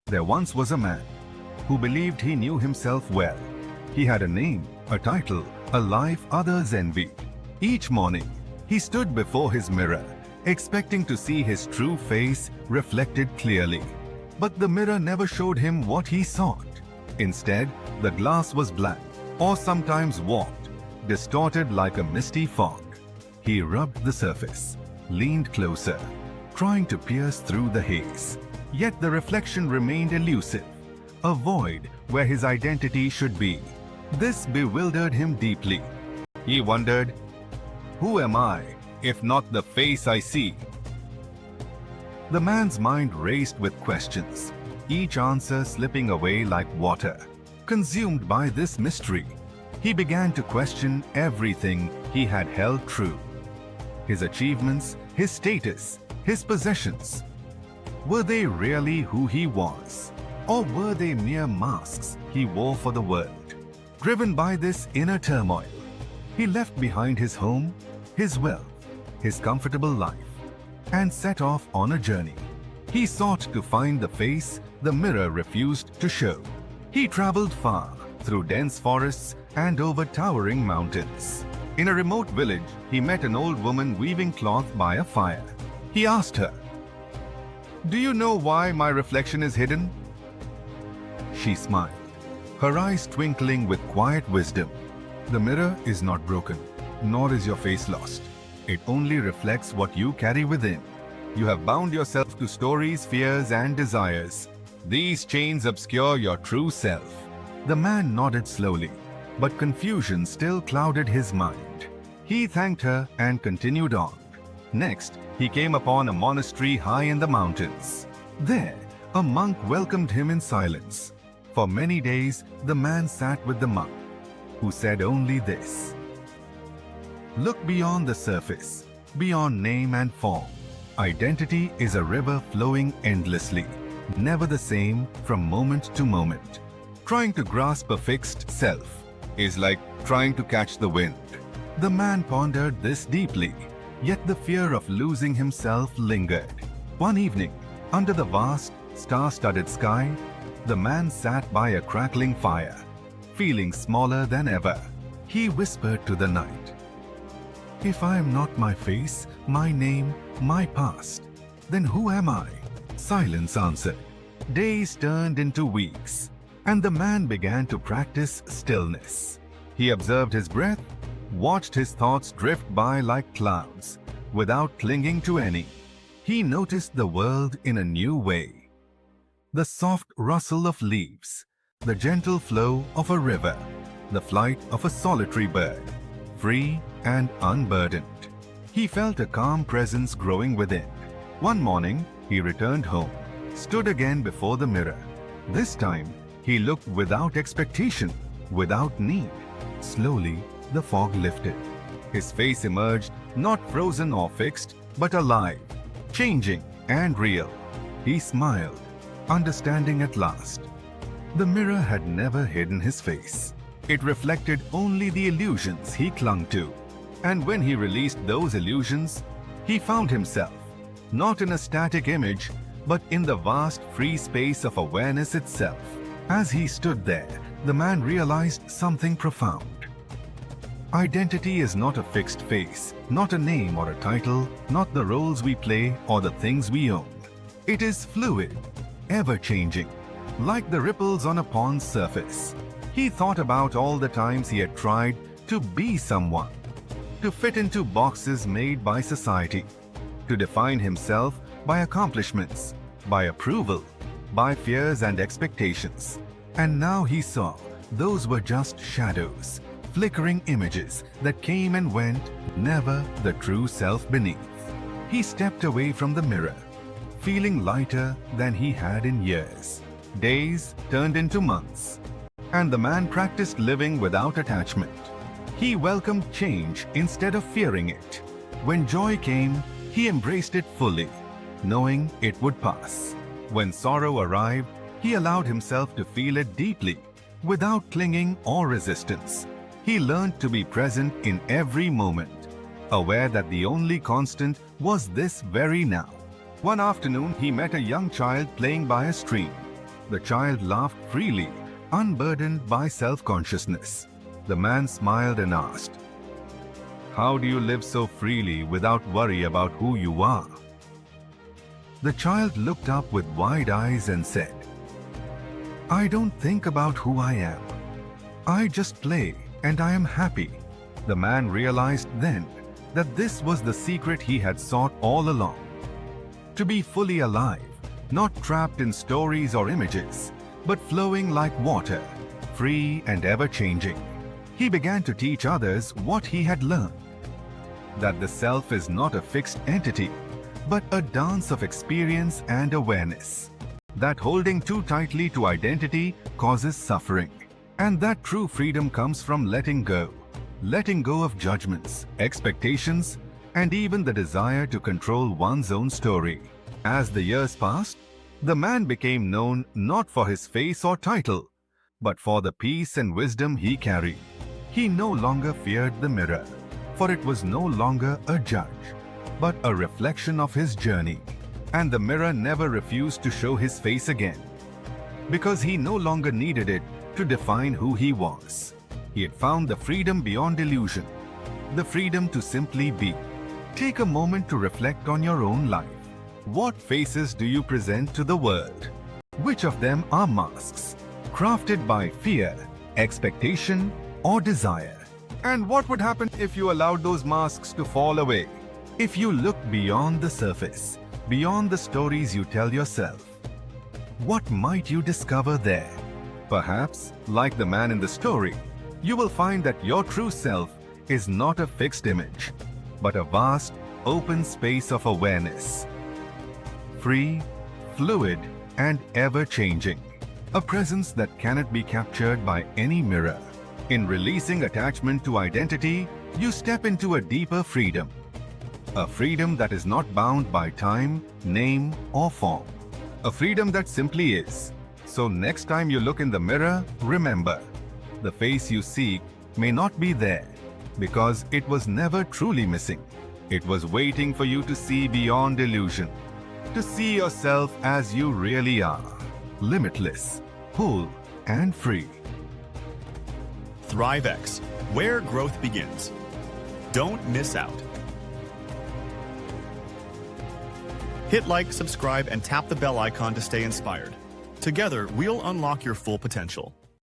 There once was a man who believed he knew himself well. He had a name, a title, a life others envied. Each morning, he stood before his mirror, expecting to see his true face reflected clearly. But the mirror never showed him what he sought. Instead, the glass was black, or sometimes warped, distorted like a misty fog. He rubbed the surface, leaned closer, trying to pierce through the haze. Yet the reflection remained elusive, a void where his identity should be. This bewildered him deeply. He wondered, who am I, if not the face I see? The man's mind raced with questions, each answer slipping away like water. Consumed by this mystery, he began to question everything he had held true. His achievements, his status, his possessions. Were they really who he was? Or were they mere masks he wore for the world? Driven by this inner turmoil, he left behind his home, his wealth, his comfortable life, and set off on a journey. He sought to find the face the mirror refused to show. He traveled far, through dense forests and over towering mountains. In a remote village, he met an old woman weaving cloth by a fire. He asked her, "Do you know why my reflection is hidden?" She smiled, her eyes twinkling with quiet wisdom. "The mirror is not broken, nor is your face lost. It only reflects what you carry within. You have bound yourself to stories, fears, and desires. These chains obscure your true self." The man nodded slowly, but confusion still clouded his mind. He thanked her and continued on. Next, he came upon a monastery high in the mountains. There, a monk welcomed him in silence. For many days, the man sat with the monk, who said only this: "Look beyond the surface, beyond name and form. Identity is a river flowing endlessly, never the same from moment to moment. Trying to grasp a fixed self is like trying to catch the wind." The man pondered this deeply, yet the fear of losing himself lingered. One evening, under the vast, star-studded sky, the man sat by a crackling fire, feeling smaller than ever. He whispered to the night, "If I am not my face, my name, my past, then who am I?" Silence answered. Days turned into weeks, and the man began to practice stillness. He observed his breath, watched his thoughts drift by like clouds, without clinging to any. He noticed the world in a new way. The soft rustle of leaves, the gentle flow of a river, the flight of a solitary bird, free and unburdened. He felt a calm presence growing within. One morning, he returned home, stood again before the mirror. This time, he looked without expectation, without need. Slowly, the fog lifted. His face emerged, not frozen or fixed, but alive, changing and real. He smiled, understanding at last. The mirror had never hidden his face. It reflected only the illusions he clung to. And when he released those illusions, he found himself, not in a static image, but in the vast free space of awareness itself. As he stood there, the man realized something profound. Identity is not a fixed face, not a name or a title, not the roles we play or the things we own. It is fluid, ever-changing, like the ripples on a pond's surface. He thought about all the times he had tried to be someone, to fit into boxes made by society, to define himself by accomplishments, by approval, by fears and expectations. And now he saw those were just shadows, flickering images that came and went, never the true self beneath. He stepped away from the mirror, feeling lighter than he had in years. Days turned into months, and the man practiced living without attachment. He welcomed change instead of fearing it. When joy came, he embraced it fully, knowing it would pass. When sorrow arrived, he allowed himself to feel it deeply, without clinging or resistance. He learned to be present in every moment, aware that the only constant was this very now. One afternoon, he met a young child playing by a stream. The child laughed freely, unburdened by self-consciousness. The man smiled and asked, "How do you live so freely without worry about who you are?" The child looked up with wide eyes and said, "I don't think about who I am. I just play and I am happy." The man realized then that this was the secret he had sought all along. To be fully alive, not trapped in stories or images, but flowing like water, free and ever-changing. He began to teach others what he had learned, that the self is not a fixed entity, but a dance of experience and awareness, that holding too tightly to identity causes suffering, and that true freedom comes from letting go of judgments, expectations, and even the desire to control one's own story. As the years passed, the man became known not for his face or title, but for the peace and wisdom he carried. He no longer feared the mirror, for it was no longer a judge, but a reflection of his journey. And the mirror never refused to show his face again, because he no longer needed it to define who he was. He had found the freedom beyond illusion, the freedom to simply be. Take a moment to reflect on your own life. What faces do you present to the world? Which of them are masks, crafted by fear, expectation, or desire? And what would happen if you allowed those masks to fall away? If you looked beyond the surface, beyond the stories you tell yourself, what might you discover there? Perhaps, like the man in the story, you will find that your true self is not a fixed image, but a vast, open space of awareness. Free, fluid, and ever-changing. A presence that cannot be captured by any mirror. In releasing attachment to identity, you step into a deeper freedom. A freedom that is not bound by time, name, or form. A freedom that simply is. So next time you look in the mirror, remember, the face you seek may not be there, because it was never truly missing. It was waiting for you to see beyond illusion, to see yourself as you really are, limitless, whole, and free. ThriveX, where growth begins. Don't miss out. Hit like, subscribe, and tap the bell icon to stay inspired. Together, we'll unlock your full potential.